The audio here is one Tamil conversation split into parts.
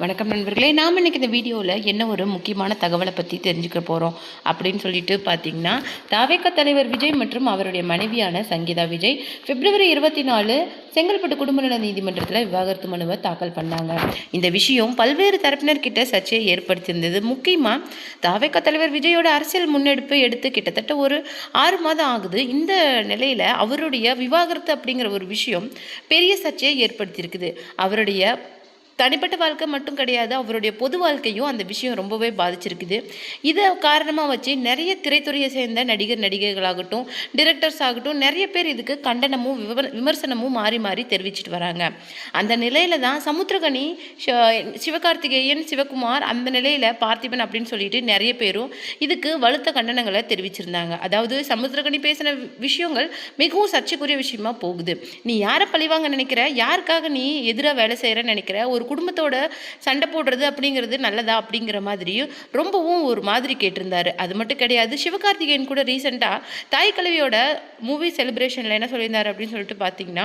வணக்கம் நண்பர்களே, நாம் இன்றைக்கி இந்த வீடியோவில் என்ன ஒரு முக்கியமான தகவலை பற்றி தெரிஞ்சுக்க போகிறோம் அப்படின்னு சொல்லிட்டு பார்த்தீங்கன்னா, தாவேகா தலைவர் விஜய் மற்றும் அவருடைய மனைவியான சங்கீதா விஜய் பிப்ரவரி 24 செங்கல்பட்டு குடும்ப நல நீதிமன்றத்தில் விவாகரத்து மனுவை தாக்கல் பண்ணாங்க. இந்த விஷயம் பல்வேறு தரப்பினர்கிட்ட சர்ச்சையை ஏற்படுத்தியிருந்தது. முக்கியமாக தாவேகா தலைவர் விஜயோட அரசியல் முன்னெடுப்பு எடுத்து கிட்டத்தட்ட ஒரு 6 மாதம் ஆகுது. இந்த நிலையில் அவருடைய விவாகரத்து அப்படிங்கிற ஒரு விஷயம் பெரிய சர்ச்சையை ஏற்படுத்தியிருக்குது. அவருடைய தனிப்பட்ட வாழ்க்கை மட்டும் கிடையாது, அவருடைய பொது வாழ்க்கையும் அந்த விஷயம் ரொம்பவே பாதிச்சிருக்குது. இதை காரணமாக வச்சு நிறைய திரைத்துறையை சேர்ந்த நடிகர்களாகட்டும், டிரெக்டர்ஸ் ஆகட்டும், நிறைய பேர் இதுக்கு கண்டனமும் விமர்சனமும் மாறி மாறி தெரிவிச்சிட்டு வராங்க. அந்த நிலையில தான் சமுத்திரகனி, சிவகார்த்திகேயன், சிவகுமார், அந்த நிலையில் பார்த்திபன் அப்படின்னு சொல்லிட்டு நிறைய பேரும் இதுக்கு வலுத்த கண்டனங்களை தெரிவிச்சிருந்தாங்க. அதாவது சமுத்திரகனி பேசின விஷயங்கள் மிகவும் சர்ச்சைக்குரிய விஷயமா போகுது. நீ யாரை பழிவாங்க நினைக்கிற, யாருக்காக நீ எதிராக வேலை செய்கிறன்னு நினைக்கிற, ஒரு குடும்பத்தோட சண்டை போடுறது அப்படிங்கிறது நல்லதா அப்படிங்கிற மாதிரியும் ரொம்பவும் ஒரு மாதிரி கேட்டிருந்தாரு. அது மட்டும் கிடையாது, சிவகார்த்திகேயன் கூட ரீசெண்டாக தாய் கலவியோட மூவி செலிப்ரேஷனில் என்ன சொல்லியிருந்தாரு அப்படின்னு சொல்லிட்டு பார்த்தீங்கன்னா,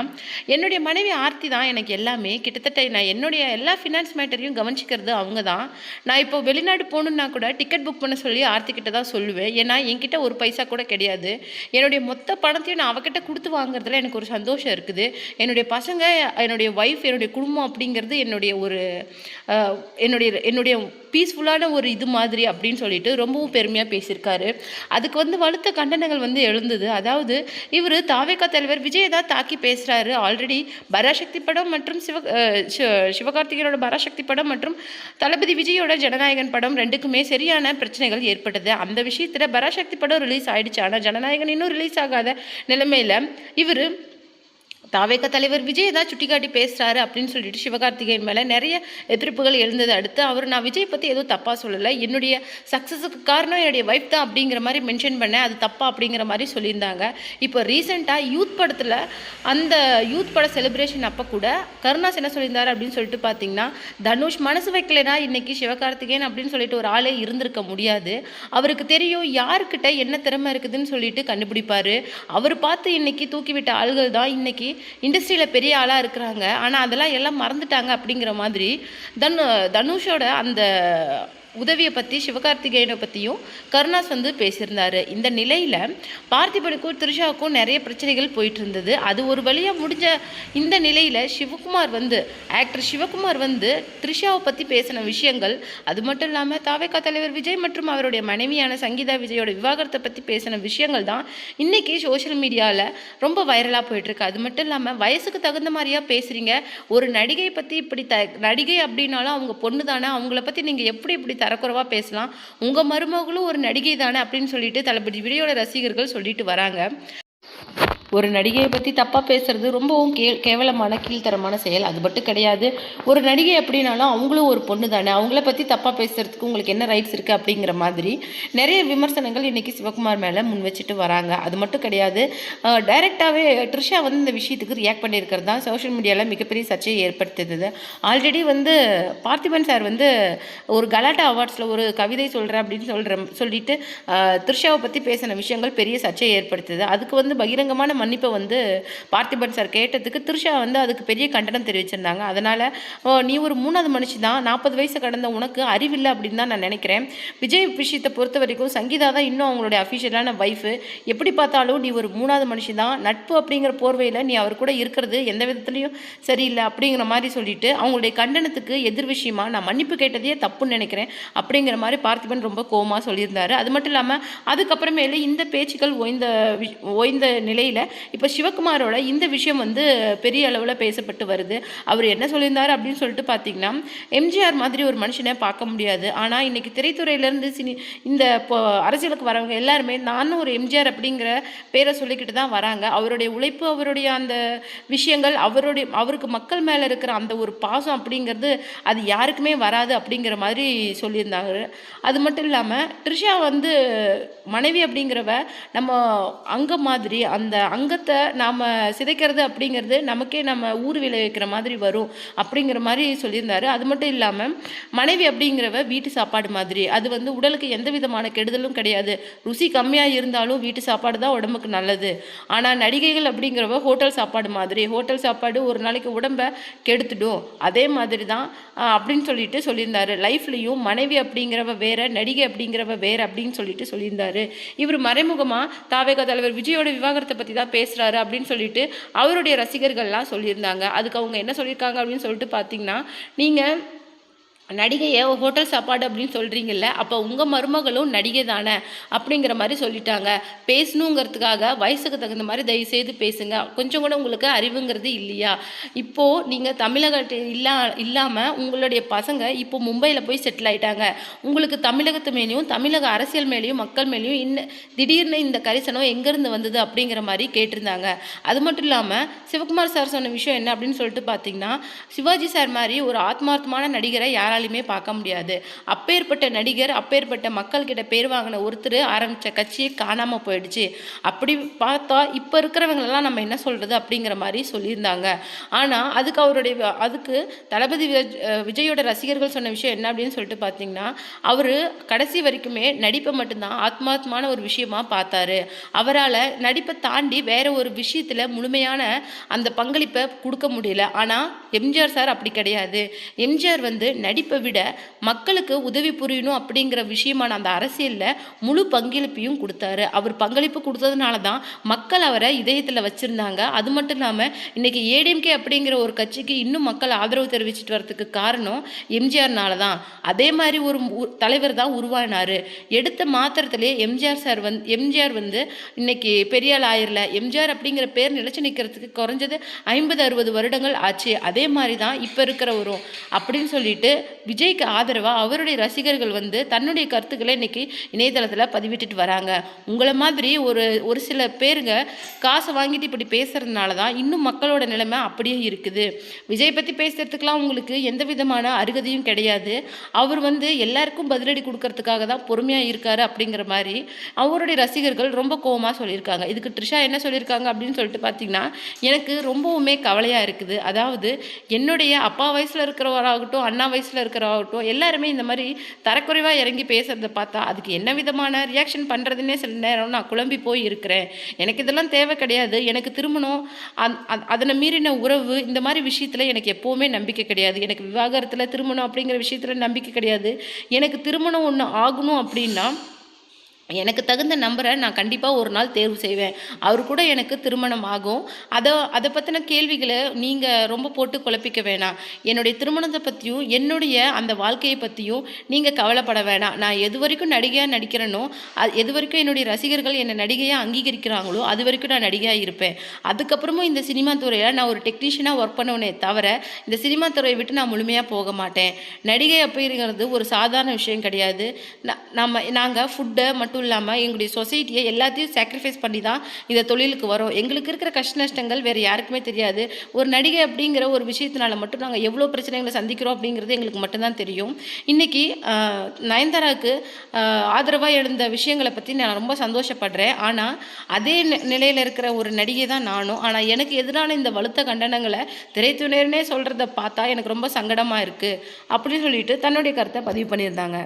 என்னுடைய மனைவி ஆர்த்தி தான் எனக்கு எல்லாமே, கிட்டத்தட்ட நான் என்னுடைய எல்லா ஃபினான்ஸ் மேட்டரையும் கவனிச்சிக்கிறது அவங்க தான். நான் இப்போ வெளிநாடு போகணுன்னா கூட டிக்கெட் புக் பண்ண சொல்லி ஆர்த்தி கிட்ட தான் சொல்லுவேன். ஏன்னா என்கிட்ட ஒரு பைசா கூட கிடையாது. என்னுடைய மொத்த பணத்தையும் நான் அவகிட்ட கொடுத்து வாங்குறதுல எனக்கு ஒரு சந்தோஷம் இருக்குது. என்னுடைய பசங்க, என்னுடைய ஒய்ஃப், என்னுடைய குடும்பம் அப்படிங்கிறது என்னுடைய ஒரு என்னுடைய பீஸ்ஃபுல்லான ஒரு இது மாதிரி அப்படின்னு சொல்லிட்டு ரொம்பவும் பெருமையாக பேசியிருக்காரு. அதுக்கு வலுத்த கண்டனங்கள் எழுந்தது. அதாவது இவர் தாவேகா தலைவர் விஜயை தான் தாக்கி பேசுகிறாரு. ஆல்ரெடி பராசக்தி படம் மற்றும் சிவகார்த்திகேயனோட பராசக்தி படம் மற்றும் தளபதி விஜயோட ஜனநாயகன் படம் ரெண்டுக்குமே சரியான பிரச்சனைகள் ஏற்பட்டது. அந்த விஷயத்தில் பராசக்தி படம் ரிலீஸ் ஆகிடுச்சு. ஆனால் ஜனநாயகன் இன்னும் ரிலீஸ் ஆகாத நிலைமையில் இவர் தாவேகா தலைவர் விஜய் தான் சுட்டிக்காட்டி பேசுகிறாரு அப்படின்னு சொல்லிட்டு சிவகார்த்திகேயன் மேலே நிறைய எதிர்ப்புகள் எழுந்தது. அடுத்து நான் விஜய் பற்றி எதுவும் தப்பாக சொல்லலை, என்னுடைய சக்ஸஸுக்கு காரணம் என்னுடைய வைஃப் தான் அப்படிங்கிற மாதிரி மென்ஷன் பண்ணேன், அது தப்பா அப்படிங்கிற மாதிரி சொல்லியிருந்தாங்க. இப்போ ரீசெண்டாக யூத் படத்தில் அந்த யூத் பட செலிப்ரேஷன் அப்போ கூட கருணாஸ் என்ன சொல்லியிருந்தாரு அப்படின்னு சொல்லிட்டு பார்த்தீங்கன்னா, தனுஷ் மனசு வைக்கலைன்னா இன்றைக்கி சிவகார்த்திகேயன் அப்படின்னு சொல்லிட்டு ஒரு ஆளே இருந்திருக்க முடியாது. அவருக்கு தெரியும் யாருக்கிட்ட என்ன திறமை இருக்குதுன்னு சொல்லிட்டு கண்டுபிடிப்பார். அவர் பார்த்து இன்றைக்கி தூக்கிவிட்ட ஆள்கள் தான் இன்றைக்கி இண்டஸ்ட்ரியில் பெரிய ஆளாக இருக்கிறாங்க. ஆனால் அதெல்லாம் எல்லாம் மறந்துட்டாங்க அப்படிங்கிற மாதிரி தனுஷோட அந்த உதவியை பற்றி, சிவகார்த்திகேயனை பற்றியும் கருணாஸ் பேசியிருந்தார். இந்த நிலையில் பார்த்திபனுக்கும் த்ரிஷாவுக்கும் நிறைய பிரச்சனைகள் போயிட்டு இருந்தது. அது ஒரு வழியாக முடிஞ்ச இந்த நிலையில் ஆக்டர் சிவகுமார் த்ரிஷாவை பற்றி பேசின விஷயங்கள், அது மட்டும் இல்லாமல் தாவேகா தலைவர் விஜய் மற்றும் அவருடைய மனைவியான சங்கீதா விஜயோட விவாகரத்தை பற்றி பேசின விஷயங்கள் தான் இன்றைக்கி சோஷியல் மீடியாவில் ரொம்ப வைரலாக போயிட்டுருக்கு. அது மட்டும் இல்லாமல் வயசுக்கு தகுந்த மாதிரியாக பேசுகிறீங்க, ஒரு நடிகை பற்றி இப்படி நடிகை அப்படின்னாலும் அவங்க பொண்ணு தானே, அவங்கள பற்றி நீங்கள் எப்படி தரக்குறைவாக பேசலாம், உங்கள் மருமகளும் ஒரு நடிகை தானே அப்படின்னு சொல்லிட்டு தளபதி விஜயோட ரசிகர்கள் சொல்லிட்டு வராங்க. ஒரு நடிகையை பற்றி தப்பாக பேசுகிறது ரொம்பவும் கேவலமான கீழ்த்தரமான செயல். அது மட்டும் கிடையாது, ஒரு நடிகை அப்படின்னாலும் அவங்களும் ஒரு பொண்ணு தானே, அவங்கள பற்றி தப்பாக பேசுகிறதுக்கு உங்களுக்கு என்ன ரைட்ஸ் இருக்குது அப்படிங்கிற மாதிரி நிறைய விமர்சனங்கள் இன்றைக்கி சிவகுமார் மேலே முன் வச்சுட்டு வராங்க. அது மட்டும் கிடையாது, டைரெக்டாகவே த்ரிஷா இந்த விஷயத்துக்கு ரியாக்ட் பண்ணியிருக்கிறது தான் சோஷியல் மீடியாவில் மிகப்பெரிய சர்ச்சையை ஏற்படுத்துது. ஆல்ரெடி பார்த்திபன் சார் ஒரு கலாட்டா அவார்ட்ஸில் ஒரு கவிதை சொல்கிறேன் அப்படின்னு சொல்லிட்டு த்ரிஷாவை பற்றி பேசின விஷயங்கள் பெரிய சர்ச்சையை ஏற்படுத்துது. அதுக்கு பகிரங்கமான மன்னிப்பை பார்த்திபன் சார் கேட்டதுக்கு த்ரிஷா அதுக்கு பெரிய கண்டனம் தெரிவிச்சிருந்தாங்க. அதனால் நீ ஒரு 3வது மனுஷி தான், 40 வயசு கடந்த உனக்கு அறிவில்லை அப்படின்னு தான் நான் நினைக்கிறேன். விஜய் விஷயத்தை பொறுத்த வரைக்கும் சங்கீதா தான் இன்னும் அவங்களுடைய அஃபிஷியலான ஒய்ஃபு. எப்படி பார்த்தாலும் நீ ஒரு 3வது மனுஷி தான், நட்பு அப்படிங்கிற போர்வையில் நீ அவர் கூட இருக்கிறது எந்த விதத்துலையும் சரியில்லை அப்படிங்கிற மாதிரி சொல்லிட்டு அவங்களுடைய கண்டனத்துக்கு எதிர் விஷயமா நான் மன்னிப்பு கேட்டதையே தப்புன்னு நினைக்கிறேன் அப்படிங்கிற மாதிரி பார்த்திபன் ரொம்ப கோவமாக சொல்லியிருந்தார். அது மட்டும் இல்லாமல் அதுக்கப்புறமேலே இந்த பேச்சுக்கள் ஓய்ந்த நிலையில் இப்போ சிவகுமாரோட இந்த விஷயம் பெரிய அளவில் பேசப்பட்டு வருது. அவர் என்ன சொல்லியிருந்தார் அப்படின்னு சொல்லிட்டு பார்த்தீங்கன்னா, எம்ஜிஆர் மாதிரி ஒரு மனுஷனை பார்க்க முடியாது, ஆனால் இன்றைக்கி திரைத்துறையிலேருந்து இந்த அரசியலுக்கு வரவங்க எல்லாருமே நானும் ஒரு எம்ஜிஆர் அப்படிங்கிற பேரை சொல்லிக்கிட்டு தான் வராங்க. அவருடைய உழைப்பு, அவருடைய அந்த விஷயங்கள், அவருக்கு மக்கள் மேலே இருக்கிற அந்த ஒரு பாசம் அப்படிங்கிறது அது யாருக்குமே வராது அப்படிங்கிற மாதிரி சொல்லியிருந்தாங்க. அது மட்டும் இல்லாமல் த்ரிஷா மனைவி அப்படிங்கிறவ நம்ம அங்கம் மாதிரி, அந்த தங்கத்தை நாம் சிதைக்கிறது அப்படிங்கிறது நமக்கே நம்ம ஊர் விளைவிக்கிற மாதிரி வரும் அப்படிங்கிற மாதிரி சொல்லியிருந்தாரு. அது மட்டும் இல்லாமல் மனைவி அப்படிங்கிறவ வீட்டு சாப்பாடு மாதிரி, அது வந்து உடலுக்கு எந்த விதமான கெடுதலும் கிடையாது. ருசி கம்மியாக இருந்தாலும் வீட்டு சாப்பாடு தான் உடம்புக்கு நல்லது. ஆனால் நடிகைகள் அப்படிங்கிறவ ஹோட்டல் சாப்பாடு மாதிரி, ஹோட்டல் சாப்பாடு ஒரு நாளைக்கு உடம்பை கெடுத்துடும், அதே மாதிரி தான் அப்படின்னு சொல்லியிருந்தாரு. லைஃப்லையும் மனைவி அப்படிங்கிறவ வேற, நடிகை அப்படிங்கிறவ வேற அப்படின்னு சொல்லியிருந்தாரு. இவர் மறைமுகமாக தாவேகா தலைவர் விஜயோட விவாகரத்தை பற்றி தான் பேசுகிறாரு அப்படின்னு சொல்லிட்டு அவருடைய ரசிகர்கள்லாம் சொல்லியிருந்தாங்க. அதுக்கு அவங்க என்ன சொல்லியிருக்காங்க அப்படின்னு சொல்லிட்டு பார்த்தீங்கன்னா, நீங்கள் நடிகையை ஹோட்டல் சாப்பாடு அப்படின்னு சொல்கிறீங்கல்ல, அப்போ உங்கள் மருமகளும் நடிகை தானே அப்படிங்கிற மாதிரி சொல்லிட்டாங்க. பேசணுங்கிறதுக்காக வயசுக்கு தகுந்த மாதிரி தயவுசெய்து பேசுங்க, கொஞ்சம் கூட உங்களுக்கு அறிவுங்கிறது இல்லையா? இப்போது நீங்கள் தமிழகத்தை இல்லாமல் உங்களுடைய பசங்க இப்போ மும்பையில் போய் செட்டில் ஆகிட்டாங்க. உங்களுக்கு தமிழகத்து மேலேயும் தமிழக அரசியல் மேலேயும் மக்கள் மேலேயும் திடீர்னு இந்த கரிசனம் எங்கேருந்து வந்தது அப்படிங்கிற மாதிரி கேட்டிருந்தாங்க. அது மட்டும் இல்லாமல் சிவகுமார் சார் சொன்ன விஷயம் என்ன அப்படின்னு சொல்லிட்டு பார்த்தீங்கன்னா, சிவாஜி சார் மாதிரி ஒரு ஆத்மார்த்தமான நடிகரை யாராலுமே பார்க்க முடியாது. அப்பேற்பட்ட நடிகர், அப்பேற்பட்ட மக்கள்கிட்ட பேர் வாங்கின ஒருத்தர் ஆரம்பித்த கட்சியை காணாமல் போயிடுச்சு. அப்படி பார்த்தா இப்போ இருக்கிறவங்களெல்லாம் நம்ம என்ன சொல்கிறது அப்படிங்கிற மாதிரி சொல்லியிருந்தாங்க. ஆனால் அதுக்கு தளபதி விஜயோட ரசிகர்கள் சொன்ன விஷயம் என்ன அப்படின்னு சொல்லிட்டு பார்த்தீங்கன்னா, அவர் கடைசி வரைக்குமே நடிப்பை மட்டும்தான் ஆத்மார்த்தமான ஒரு விஷயமா பார்த்தாரு. அவரால் நடிப்பை தாண்டி வேற ஒரு விஷயத்தில் முழுமையான அந்த பங்களிப்பை கொடுக்க முடியல. ஆனால் எம்ஜிஆர் சார் அப்படி கிடையாது. எம்ஜிஆர் வந்து நடிப்பை விட மக்களுக்கு உதவி புரியணும் அப்படிங்கிற விஷயமான அந்த அரசியலில் முழு பங்களிப்பையும் கொடுத்தாரு. அவர் பங்களிப்பு கொடுத்ததுனால தான் மக்கள் அவரை இதயத்தில் வச்சுருந்தாங்க. அது மட்டும் இல்லாமல் இன்றைக்கி ஏடிஎம்கே அப்படிங்கிற ஒரு கட்சிக்கு இன்னும் மக்கள் ஆதரவு தெரிவிச்சிட்டு வரதுக்கு காரணம் எம்ஜிஆர்னால தான். அதே மாதிரி ஒரு தலைவர் தான் உருவானார். எடுத்த மாத்திரத்திலே எம்ஜிஆர் வந்து இன்னைக்கு பெரிய ஆள் ஆயிரல. எம்ஜிஆர் அப்படிங்கிற பேர் நிலைச்சு நிற்கிறதுக்கு குறைஞ்சது 50-60 வருடங்கள் ஆச்சு. அதே மாதிரி தான் இப்போ இருக்கிறவரும் அப்படின்னு சொல்லிட்டு விஜய்க்கு ஆதரவாக அவருடைய ரசிகர்கள் வந்து தன்னுடைய கருத்துக்களை இன்னைக்கு இணையதளத்தில் பதிவிட்டுட்டு வராங்க. உங்களை மாதிரி ஒரு சில பேருங்க காசை வாங்கிட்டு இப்படி பேசுறதுனால தான் இன்னும் மக்களோட நிலைமை அப்படியே இருக்குது. விஜய் பற்றி பேசுறதுக்கெலாம் உங்களுக்கு எந்த விதமான அருகதையும் கிடையாது. அவர் வந்து எல்லாருக்கும் பதிலடி கொடுக்கறதுக்காக தான் பொறுமையாக இருக்காரு அப்படிங்கிற மாதிரி அவருடைய ரசிகர்கள் ரொம்ப கோவமாக சொல்லியிருக்காங்க. இதுக்கு த்ரிஷா என்ன சொல்லியிருக்காங்க அப்படின்னு சொல்லிட்டு பார்த்தீங்கன்னா, எனக்கு ரொம்பவுமே கவலையாக இருக்குது. அதாவது என்னுடைய அப்பா வயசில் இருக்கிறவராகட்டும், அண்ணா வயசில் இருக்கிறவராகட்டும், எல்லாருமே இந்த மாதிரி தரக்குறைவாக இறங்கி பேசுகிறத பார்த்தா அதுக்கு என்ன விதமான ரியாக்ஷன் பண்ணுறதுன்னே சில நேரம் நான் குழம்பி போய் இருக்கிறேன். எனக்கு இதெல்லாம் தேவை கிடையாது. எனக்கு திருமணம், அதனை மீறின உறவு, இந்த மாதிரி விஷயத்தில் எனக்கு எப்போவுமே நம்பிக்கை கிடையாது. எனக்கு விவாகரத்தில் திருமணம் அப்படிங்கிற விஷயத்தில் நம்பிக்கை கிடையாது. எனக்கு திருமணம் ஒன்று ஆகணும் அப்படின்னா எனக்கு தகுந்த நம்பரை நான் கண்டிப்பாக ஒரு நாள் தேர்வு செய்வேன். அவர் கூட எனக்கு திருமணம் ஆகும். அதை பற்றின கேள்விகளை நீங்கள் ரொம்ப போட்டு குழப்பிக்க வேணாம். என்னுடைய திருமணத்தை பற்றியும் என்னுடைய அந்த வாழ்க்கையை பற்றியும் நீங்கள் கவலைப்பட வேணாம். நான் எது வரைக்கும் நடிகையாக நடிக்கிறேனோ, எது வரைக்கும் என்னுடைய ரசிகர்கள் என்னை நடிகையாக அங்கீகரிக்கிறாங்களோ அது வரைக்கும் நான் நடிகையாக இருப்பேன். அதுக்கப்புறமும் இந்த சினிமா துறையில் நான் ஒரு டெக்னீஷியனாக ஒர்க் பண்ணுவேனே தவிர இந்த சினிமா துறையை விட்டு நான் முழுமையாக போக மாட்டேன். நடிகை அப்படிங்கிறது ஒரு சாதாரண விஷயம் கிடையாது. நாங்கள் ஃபுட்டை மட்டும் இல்லாமல் எங்களுடைய சொசைட்டியை எல்லாத்தையும் சாக்ரிஃபைஸ் பண்ணி தான் இந்த தொழிலுக்கு வரோம். எங்களுக்கு இருக்கிற கஷ்ட நஷ்டங்கள் வேறு யாருக்குமே தெரியாது. ஒரு நடிகை அப்படிங்கிற ஒரு விஷயத்தினால மட்டும் நாங்கள் எவ்வளோ பிரச்சனைகளை சந்திக்கிறோம் அப்படிங்கிறது எங்களுக்கு மட்டும்தான் தெரியும். இன்றைக்கி நயன்தாராவுக்கு ஆதரவாக எழுந்த விஷயங்களை பற்றி நான் ரொம்ப சந்தோஷப்படுறேன். ஆனால் அதே நிலையில் இருக்கிற ஒரு நடிகை தான் நானும். ஆனால் எனக்கு எதிரான இந்த வலுத்த கண்டனங்களை திரைத்துறையினரே சொல்கிறத பார்த்தா எனக்கு ரொம்ப சங்கடமாக இருக்குது அப்படின்னு சொல்லிட்டு தன்னுடைய கருத்தை பதிவு பண்ணியிருந்தாங்க.